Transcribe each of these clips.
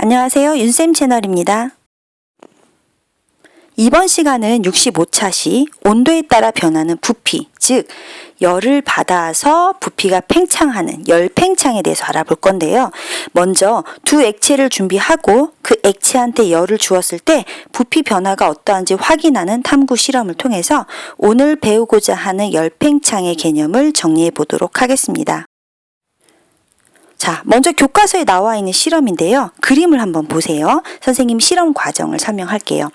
안녕하세요. 윤쌤 채널입니다. 이번 시간은 65차 온도에 따라 변하는 부피, 즉 열을 받아서 부피가 팽창하는 열팽창에 대해서 알아볼 건데요. 먼저 두 액체를 준비하고 그 액체한테 열을 주었을 때 부피 변화가 어떠한지 확인하는 탐구 실험을 통해서 오늘 배우고자 하는 열팽창의 개념을 정리해 보도록 하겠습니다. 자, 먼저 교과서에 나와 있는 실험인데요. 그림을 한번 보세요. 선생님 실험 과정을 설명할게요.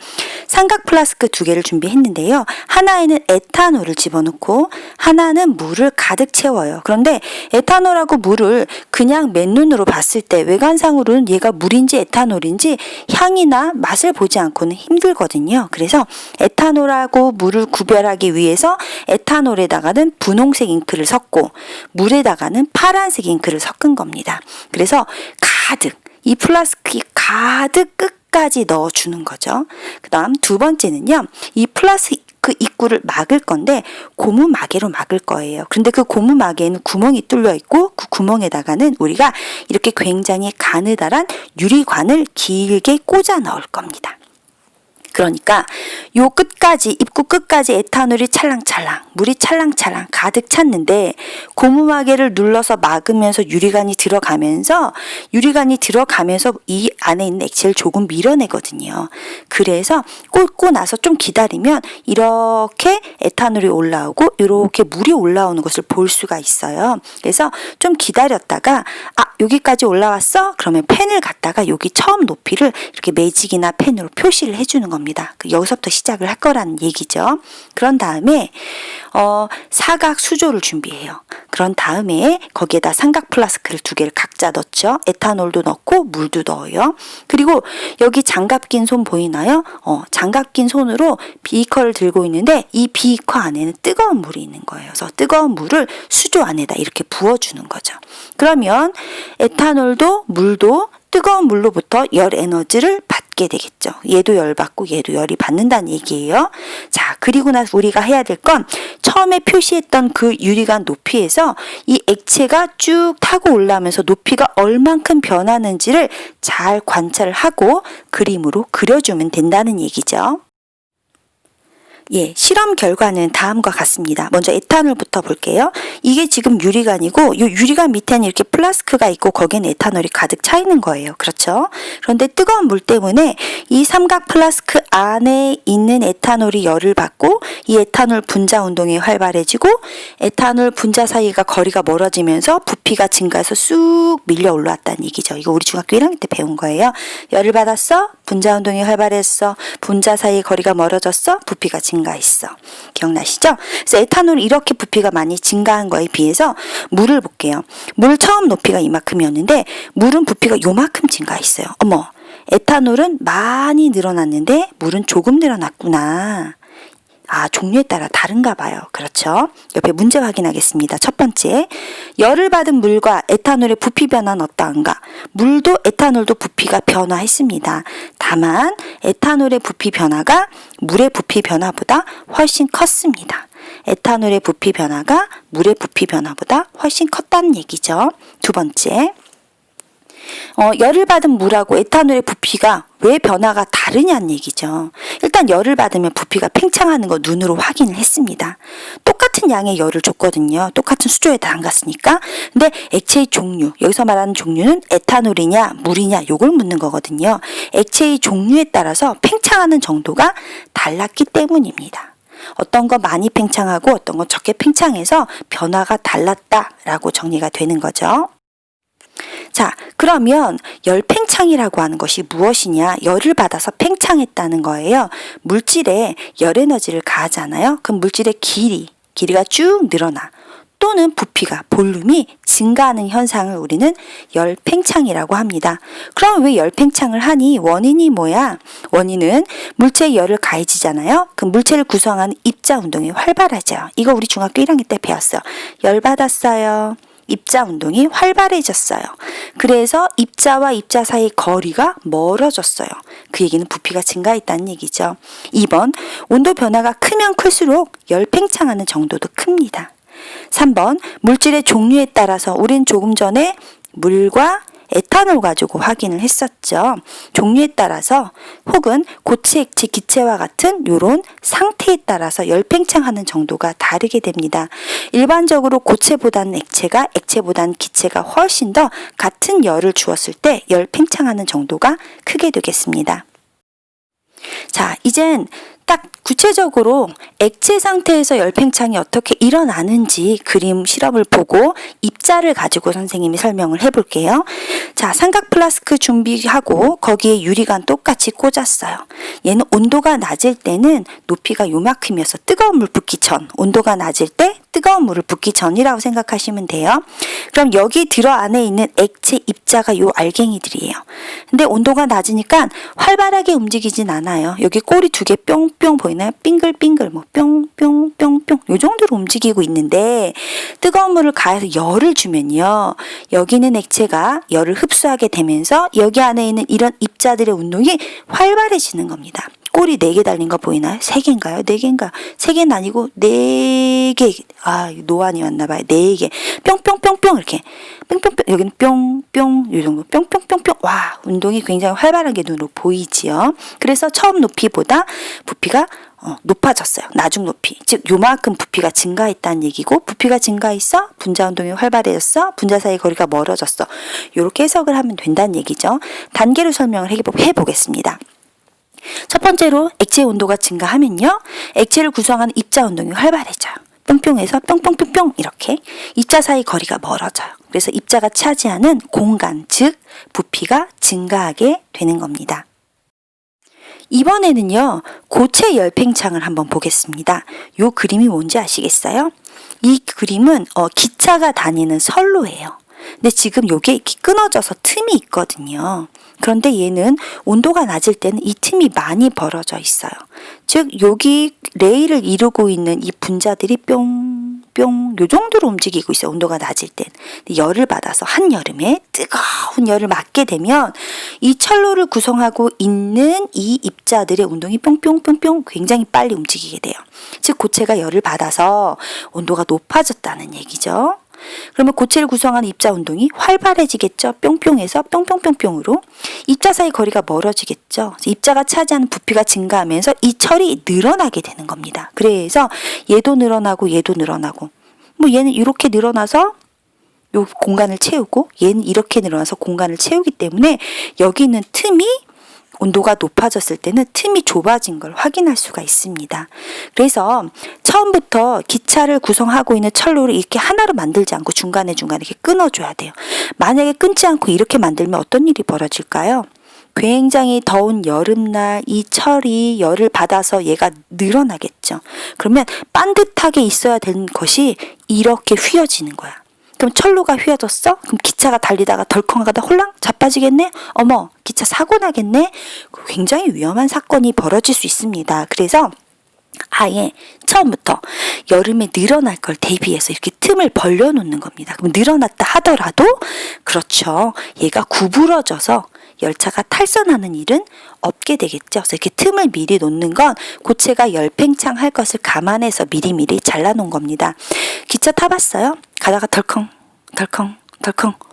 삼각 플라스크 두 개를 준비했는데요. 하나에는 에탄올을 집어넣고 하나는 물을 가득 채워요. 그런데 에탄올하고 물을 그냥 맨눈으로 봤을 때 외관상으로는 얘가 물인지 에탄올인지 향이나 맛을 보지 않고는 힘들거든요. 그래서 에탄올하고 물을 구별하기 위해서 에탄올에다가는 분홍색 잉크를 섞고 물에다가는 파란색 잉크를 섞은 겁니다. 그래서 가득, 이 플라스틱 가득 끝까지 넣어주는 거죠. 그 다음 두 번째는요. 이 플라스틱 입구를 막을 건데 고무 마개로 막을 거예요. 그런데 그 고무 마개에는 구멍이 뚫려 있고 그 구멍에다가는 우리가 이렇게 굉장히 가느다란 유리관을 길게 꽂아 넣을 겁니다. 그러니까 요 끝까지, 입구 끝까지 에탄올이 찰랑찰랑, 물이 찰랑찰랑 가득 찼는데 고무마개를 눌러서 막으면서 유리관이 들어가면서 이 안에 있는 액체를 조금 밀어내거든요. 그래서 꽂고 나서 좀 기다리면 이렇게 에탄올이 올라오고 이렇게 물이 올라오는 것을 볼 수가 있어요. 그래서 좀 기다렸다가 여기까지 올라왔어? 그러면 펜을 갖다가 여기 처음 높이를 이렇게 매직이나 펜으로 표시를 해주는 겁니다. 여기서부터 시작을 할 거라는 얘기죠. 그런 다음에 사각 수조를 준비해요. 그런 다음에 거기에다 삼각 플라스크를 두 개를 각자 넣죠. 에탄올도 넣고 물도 넣어요. 그리고 여기 장갑 낀 손 보이나요? 장갑 낀 손으로 비커를 들고 있는데 이 비커 안에는 뜨거운 물이 있는 거예요. 그래서 뜨거운 물을 수조 안에다 이렇게 부어주는 거죠. 그러면 에탄올도 물도 뜨거운 물로부터 열 에너지를 받게 되겠죠. 얘도 열 받고 얘도 열이 받는다는 얘기예요. 자, 그리고 나서 우리가 해야 될 건 처음에 표시했던 그 유리관 높이에서 이 액체가 쭉 타고 올라오면서 높이가 얼만큼 변하는지를 잘 관찰을 하고 그림으로 그려주면 된다는 얘기죠. 실험 결과는 다음과 같습니다. 먼저 에탄올부터 볼게요. 이게 지금 유리관이고 이 유리관 밑에는 이렇게 플라스크가 있고 거기는 에탄올이 가득 차 있는 거예요. 그렇죠? 그런데 뜨거운 물 때문에 이 삼각 플라스크 안에 있는 에탄올이 열을 받고 이 에탄올 분자 운동이 활발해지고 에탄올 분자 사이가 거리가 멀어지면서 부피가 증가해서 쑥 밀려 올라왔다는 얘기죠. 이거 우리 중학교 1학년 때 배운 거예요. 열을 받았어? 분자 운동이 활발했어. 분자 사이 거리가 멀어졌어? 부피가 증가했어. 기억나시죠? 그래서 에탄올이 이렇게 부피가 많이 증가한 거에 비해서 물을 볼게요. 물 처음 높이가 이만큼이었는데 물은 부피가 요만큼 증가했어요. 어머, 에탄올은 많이 늘어났는데 물은 조금 늘어났구나. 종류에 따라 다른가 봐요. 그렇죠? 옆에 문제 확인하겠습니다. 첫 번째, 열을 받은 물과 에탄올의 부피 변화는 어떠한가? 물도 에탄올도 부피가 변화했습니다. 다만 에탄올의 부피 변화가 물의 부피 변화보다 훨씬 컸습니다. 에탄올의 부피 변화가 물의 부피 변화보다 훨씬 컸다는 얘기죠. 두 번째, 열을 받은 물하고 에탄올의 부피가 왜 변화가 다르냐는 얘기죠. 일단 열을 받으면 부피가 팽창하는 거 눈으로 확인을 했습니다. 똑같은 양의 열을 줬거든요. 똑같은 수조에 담갔으니까. 근데 액체의 종류, 여기서 말하는 종류는 에탄올이냐 물이냐 요걸 묻는 거거든요. 액체의 종류에 따라서 팽창하는 정도가 달랐기 때문입니다. 어떤 거 많이 팽창하고 어떤 거 적게 팽창해서 변화가 달랐다라고 정리가 되는 거죠. 자, 그러면 열팽창이라고 하는 것이 무엇이냐? 열을 받아서 팽창했다는 거예요. 물질에 열 에너지를 가하잖아요. 그럼 물질의 길이가 쭉 늘어나. 또는 부피가, 볼륨이 증가하는 현상을 우리는 열팽창이라고 합니다. 그럼 왜 열팽창을 하니? 원인이 뭐야? 원인은 물체에 열을 가해지잖아요. 그 물체를 구성하는 입자 운동이 활발하죠. 이거 우리 중학교 1학년 때 배웠어요. 열 받았어요. 입자 운동이 활발해졌어요. 그래서 입자와 입자 사이 거리가 멀어졌어요. 그 얘기는 부피가 증가했다는 얘기죠. 2번, 온도 변화가 크면 클수록 열팽창하는 정도도 큽니다. 3번, 물질의 종류에 따라서 우린 조금 전에 물과 에탄올 가지고 확인을 했었죠. 종류에 따라서 혹은 고체, 액체, 기체와 같은 이런 상태에 따라서 열 팽창하는 정도가 다르게 됩니다. 일반적으로 고체보다는 액체가, 액체보다는 기체가 훨씬 더 같은 열을 주었을 때 열 팽창하는 정도가 크게 되겠습니다. 자, 이젠 딱 구체적으로 액체 상태에서 열팽창이 어떻게 일어나는지 그림 실험을 보고 입자를 가지고 선생님이 설명을 해볼게요. 자, 삼각 플라스크 준비하고 거기에 유리관 똑같이 꽂았어요. 얘는 온도가 낮을 때는 높이가 요만큼이어서 뜨거운 물 붓기 전, 온도가 낮을 때 뜨거운 물을 붓기 전이라고 생각하시면 돼요. 그럼 여기 들어 안에 있는 액체 입자가 요 알갱이들이에요. 근데 온도가 낮으니까 활발하게 움직이진 않아요. 여기 꼬리 두 개 뿅뿅 보이나요? 빙글빙글 뭐 뿅뿅뿅뿅 요 정도로 움직이고 있는데 뜨거운 물을 가해서 열을 주면요. 여기 있는 액체가 열을 흡수하게 되면서 여기 안에 있는 이런 입자들의 운동이 활발해지는 겁니다. 꼬리 4개 달린 거 보이나요? 3개인가요? 4개인가? 3개는 아니고 4개. 아, 노안이 왔나봐요. 4개. 뿅뿅뿅뿅 이렇게. 뿅뿅뿅. 여기는 뿅뿅. 이 정도. 뿅뿅뿅뿅. 와, 운동이 굉장히 활발하게 눈으로 보이지요. 그래서 처음 높이보다 부피가 높아졌어요. 나중 높이. 즉 요만큼 부피가 증가했다는 얘기고 부피가 증가했어? 분자 운동이 활발해졌어? 분자 사이 거리가 멀어졌어? 이렇게 해석을 하면 된다는 얘기죠. 단계로 설명을 해보겠습니다. 첫 번째로 액체의 온도가 증가하면요. 액체를 구성하는 입자 운동이 활발해져요. 뿅뿅에서 뿅뿅뿅뿅 이렇게 입자 사이 거리가 멀어져요. 그래서 입자가 차지하는 공간, 즉 부피가 증가하게 되는 겁니다. 이번에는요. 고체 열팽창을 한번 보겠습니다. 이 그림이 뭔지 아시겠어요? 이 그림은 기차가 다니는 선로예요. 근데 지금 요게 이렇게 끊어져서 틈이 있거든요. 그런데 얘는 온도가 낮을 때는 이 틈이 많이 벌어져 있어요. 즉 여기 레일을 이루고 있는 이 분자들이 뿅뿅 요 정도로 움직이고 있어요. 온도가 낮을 땐. 열을 받아서 한여름에 뜨거운 열을 맞게 되면 이 철로를 구성하고 있는 이 입자들의 운동이 뿅뿅뿅뿅 굉장히 빨리 움직이게 돼요. 즉 고체가 열을 받아서 온도가 높아졌다는 얘기죠. 그러면 고체를 구성하는 입자 운동이 활발해지겠죠. 뿅뿅에서 뿅뿅뿅뿅으로 입자 사이 거리가 멀어지겠죠. 입자가 차지하는 부피가 증가하면서 이 철이 늘어나게 되는 겁니다. 그래서 얘도 늘어나고 얘도 늘어나고 뭐 얘는 이렇게 늘어나서 요 공간을 채우고 얘는 이렇게 늘어나서 공간을 채우기 때문에 여기 있는 틈이 온도가 높아졌을 때는 틈이 좁아진 걸 확인할 수가 있습니다. 그래서 처음부터 기차를 구성하고 있는 철로를 이렇게 하나로 만들지 않고 중간에 이렇게 끊어줘야 돼요. 만약에 끊지 않고 이렇게 만들면 어떤 일이 벌어질까요? 굉장히 더운 여름날 이 철이 열을 받아서 얘가 늘어나겠죠. 그러면 반듯하게 있어야 되는 것이 이렇게 휘어지는 거야. 그럼 철로가 휘어졌어? 그럼 기차가 달리다가 덜컹하다 홀랑 자빠지겠네? 어머, 기차 사고 나겠네? 굉장히 위험한 사건이 벌어질 수 있습니다. 그래서 아예 처음부터 여름에 늘어날 걸 대비해서 이렇게 틈을 벌려놓는 겁니다. 그럼 늘어났다 하더라도 그렇죠. 얘가 구부러져서 열차가 탈선하는 일은 없게 되겠죠. 그래서 이렇게 틈을 미리 놓는 건 고체가 열팽창할 것을 감안해서 미리미리 잘라놓은 겁니다. 기차 타봤어요? 가다가 덜컹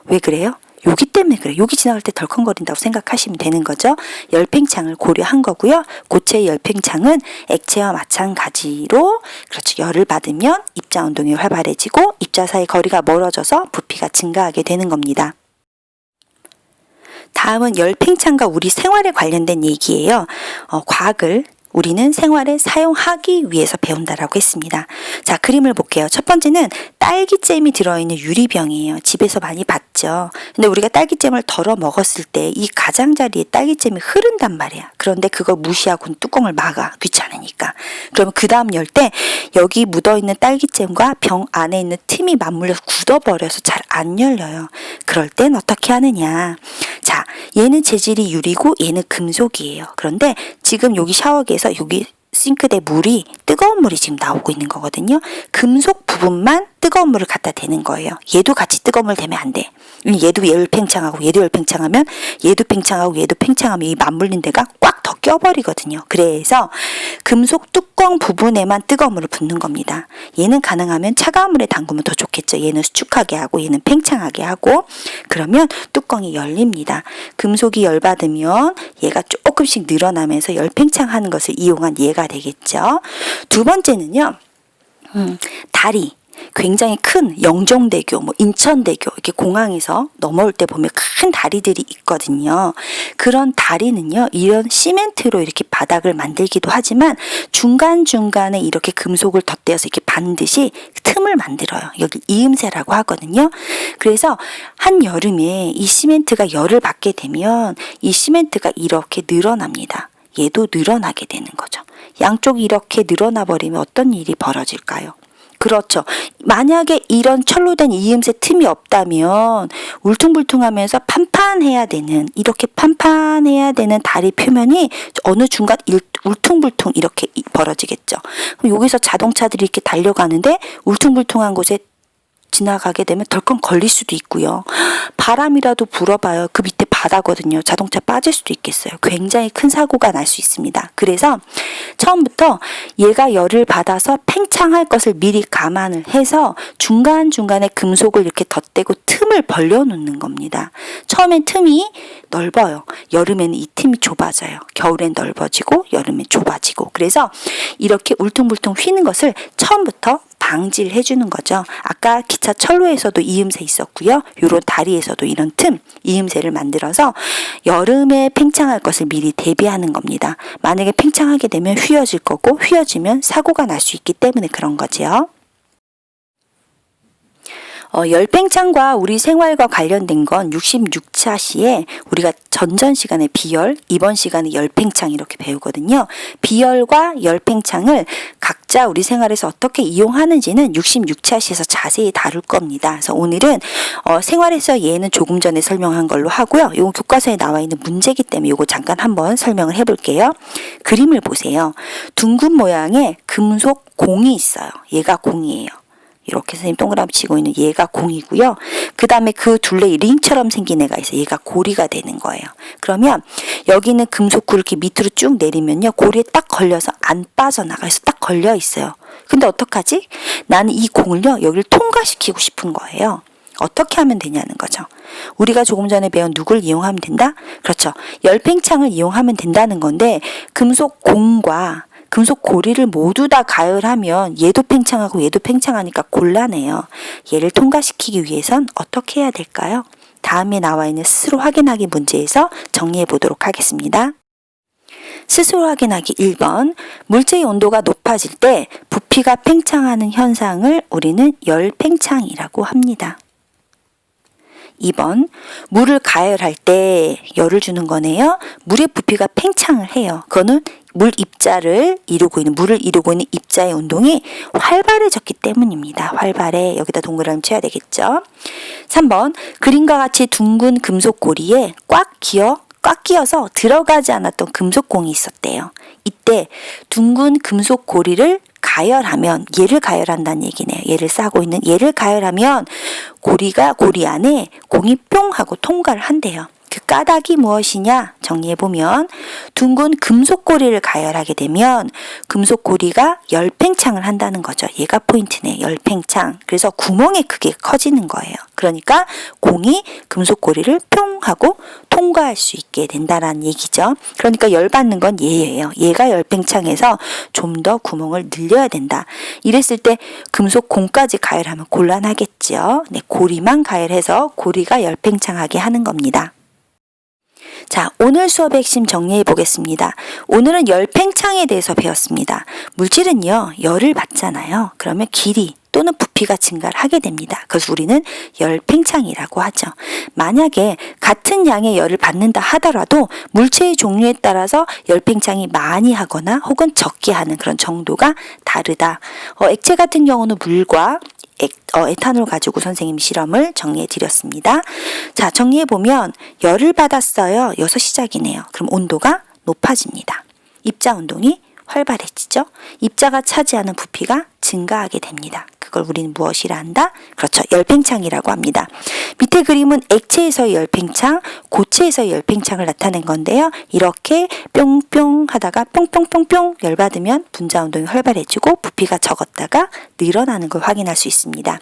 왜 그래요? 여기 때문에 그래요. 여기 지나갈 때 덜컹거린다고 생각하시면 되는 거죠. 열팽창을 고려한 거고요. 고체의 열팽창은 액체와 마찬가지로 그렇죠. 열을 받으면 입자 운동이 활발해지고 입자 사이 거리가 멀어져서 부피가 증가하게 되는 겁니다. 다음은 열팽창과 우리 생활에 관련된 얘기예요. 과학을 우리는 생활에 사용하기 위해서 배운다라고 했습니다. 자, 그림을 볼게요. 첫 번째는 딸기잼이 들어있는 유리병이에요. 집에서 많이 봤죠. 근데 우리가 딸기잼을 덜어 먹었을 때 이 가장자리에 딸기잼이 흐른단 말이야. 그런데 그걸 무시하고 뚜껑을 막아. 귀찮으니까. 그러면 그 다음 열 때 여기 묻어있는 딸기잼과 병 안에 있는 틈이 맞물려서 굳어버려서 잘 안 열려요. 그럴 땐 어떻게 하느냐. 자, 얘는 재질이 유리고 얘는 금속이에요. 그런데 지금 여기 샤워기에서 여기 싱크대 물이 뜨거운 물이 지금 나오고 있는 거거든요. 금속 부분만 뜨거운 물을 갖다 대는 거예요. 얘도 같이 뜨거운 물 대면 안 돼. 얘도 열 팽창하고 얘도 열 팽창하면 얘도 팽창하고 얘도 팽창하면 이 맞물린 데가 꽉 더 껴버리거든요. 그래서 금속 뚜껑 부분에만 뜨거운 물을 붓는 겁니다. 얘는 가능하면 차가운 물에 담그면 더 좋겠죠. 얘는 수축하게 하고 얘는 팽창하게 하고, 그러면 뚜껑이 열립니다. 금속이 열받으면 얘가 조금씩 늘어나면서 열 팽창하는 것을 이용한 예가 되겠죠. 두 번째는요, 다리. 굉장히 큰 영종대교, 인천대교, 이렇게 공항에서 넘어올 때 보면 큰 다리들이 있거든요. 그런 다리는요, 이런 시멘트로 이렇게 바닥을 만들기도 하지만 중간중간에 이렇게 금속을 덧대어서 이렇게 반드시 틈을 만들어요. 여기 이음새라고 하거든요. 그래서 한여름에 이 시멘트가 열을 받게 되면 이 시멘트가 이렇게 늘어납니다. 얘도 늘어나게 되는 거죠. 양쪽이 이렇게 늘어나 버리면 어떤 일이 벌어질까요? 그렇죠. 만약에 이런 철로 된 이음새 틈이 없다면 울퉁불퉁하면서 이렇게 판판해야 되는 다리 표면이 어느 중간 울퉁불퉁 이렇게 벌어지겠죠. 그럼 여기서 자동차들이 이렇게 달려가는데 울퉁불퉁한 곳에 지나가게 되면 덜컹 걸릴 수도 있고요. 바람이라도 불어봐요. 그 밑에 바다거든요. 자동차 빠질 수도 있겠어요. 굉장히 큰 사고가 날 수 있습니다. 그래서 처음부터 얘가 열을 받아서 팽창할 것을 미리 감안을 해서 중간중간에 금속을 이렇게 덧대고 틈을 벌려놓는 겁니다. 처음엔 틈이 넓어요. 여름에는 이 틈이 좁아져요. 겨울엔 넓어지고 여름엔 좁아지고. 그래서 이렇게 울퉁불퉁 휘는 것을 처음부터 방지를 해주는 거죠. 아까 기차 철로에서도 이음새 있었고요. 요런 다리에서도 이런 틈, 이음새를 만들어서 여름에 팽창할 것을 미리 대비하는 겁니다. 만약에 팽창하게 되면 휘어질 거고, 휘어지면 사고가 날 수 있기 때문에 그런 거죠. 열팽창과 우리 생활과 관련된 건 66차 시에 우리가 전전 시간에 비열, 이번 시간에 열팽창 이렇게 배우거든요. 비열과 열팽창을 각자 우리 생활에서 어떻게 이용하는지는 66차 시에서 자세히 다룰 겁니다. 그래서 오늘은 생활에서 얘는 조금 전에 설명한 걸로 하고요. 이건 교과서에 나와 있는 문제이기 때문에 이거 잠깐 한번 설명을 해볼게요. 그림을 보세요. 둥근 모양의 금속 공이 있어요. 얘가 공이에요. 이렇게 선생님 동그라미 치고 있는 얘가 공이고요. 그 다음에 그 둘레 링처럼 생긴 애가 있어요. 얘가 고리가 되는 거예요. 그러면 여기는 금속구를 이렇게 밑으로 쭉 내리면요. 고리에 딱 걸려서 안 빠져나가서 딱 걸려 있어요. 근데 어떡하지? 나는 이 공을요. 여기를 통과시키고 싶은 거예요. 어떻게 하면 되냐는 거죠. 우리가 조금 전에 배운 누굴 이용하면 된다? 그렇죠. 열팽창을 이용하면 된다는 건데 금속 공과 금속 고리를 모두 다 가열하면 얘도 팽창하고 얘도 팽창하니까 곤란해요. 얘를 통과시키기 위해선 어떻게 해야 될까요? 다음에 나와 있는 스스로 확인하기 문제에서 정리해 보도록 하겠습니다. 스스로 확인하기 1번. 물체의 온도가 높아질 때 부피가 팽창하는 현상을 우리는 열팽창이라고 합니다. 2번. 물을 가열할 때 열을 주는 거네요. 물의 부피가 팽창을 해요. 그거는 물을 이루고 있는 입자의 운동이 활발해졌기 때문입니다. 활발해. 여기다 동그라미 쳐야 되겠죠. 3번. 그림과 같이 둥근 금속 고리에 꽉 끼어서 들어가지 않았던 금속공이 있었대요. 이때 둥근 금속 고리를 가열하면, 얘를 가열한다는 얘기네요. 얘를 싸고 있는 얘를 가열하면 고리 안에 공이 뿅 하고 통과를 한대요. 그 까닭이 무엇이냐 정리해보면 둥근 금속고리를 가열하게 되면 금속고리가 열팽창을 한다는 거죠. 얘가 포인트네. 열팽창. 그래서 구멍이 크게 커지는 거예요. 그러니까 공이 금속고리를 뿅 하고 통과할 수 있게 된다라는 얘기죠. 그러니까 열받는 건 얘예요. 얘가 열팽창해서 좀 더 구멍을 늘려야 된다. 이랬을 때 금속공까지 가열하면 곤란하겠죠. 네, 고리만 가열해서 고리가 열팽창하게 하는 겁니다. 자, 오늘 수업의 핵심 정리해 보겠습니다. 오늘은 열팽창에 대해서 배웠습니다. 물질은요, 열을 받잖아요. 그러면 길이 또는 부피가 증가를 하게 됩니다. 그래서 우리는 열팽창이라고 하죠. 만약에 같은 양의 열을 받는다 하더라도 물체의 종류에 따라서 열팽창이 많이 하거나 혹은 적게 하는 그런 정도가 다르다. 액체 같은 경우는 물과 에탄올 가지고 선생님이 실험을 정리해 드렸습니다. 자, 정리해 보면 열을 받았어요. 여기서 시작이네요. 그럼 온도가 높아집니다. 입자 운동이 활발해지죠. 입자가 차지하는 부피가 증가하게 됩니다. 그걸 우리는 무엇이라 한다? 그렇죠. 열팽창이라고 합니다. 밑에 그림은 액체에서의 열팽창, 고체에서의 열팽창을 나타낸 건데요. 이렇게 뿅뿅 하다가 뿅뿅뿅뿅 열받으면 분자 운동이 활발해지고 부피가 적었다가 늘어나는 걸 확인할 수 있습니다.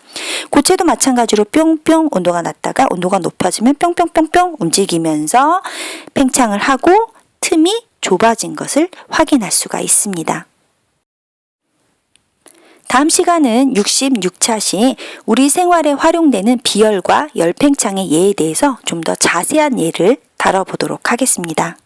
고체도 마찬가지로 뿅뿅 온도가 낮다가 온도가 높아지면 뿅뿅뿅뿅 움직이면서 팽창을 하고 틈이 좁아진 것을 확인할 수가 있습니다. 다음 시간은 66차시 우리 생활에 활용되는 비열과 열팽창의 예에 대해서 좀 더 자세한 예를 다뤄보도록 하겠습니다.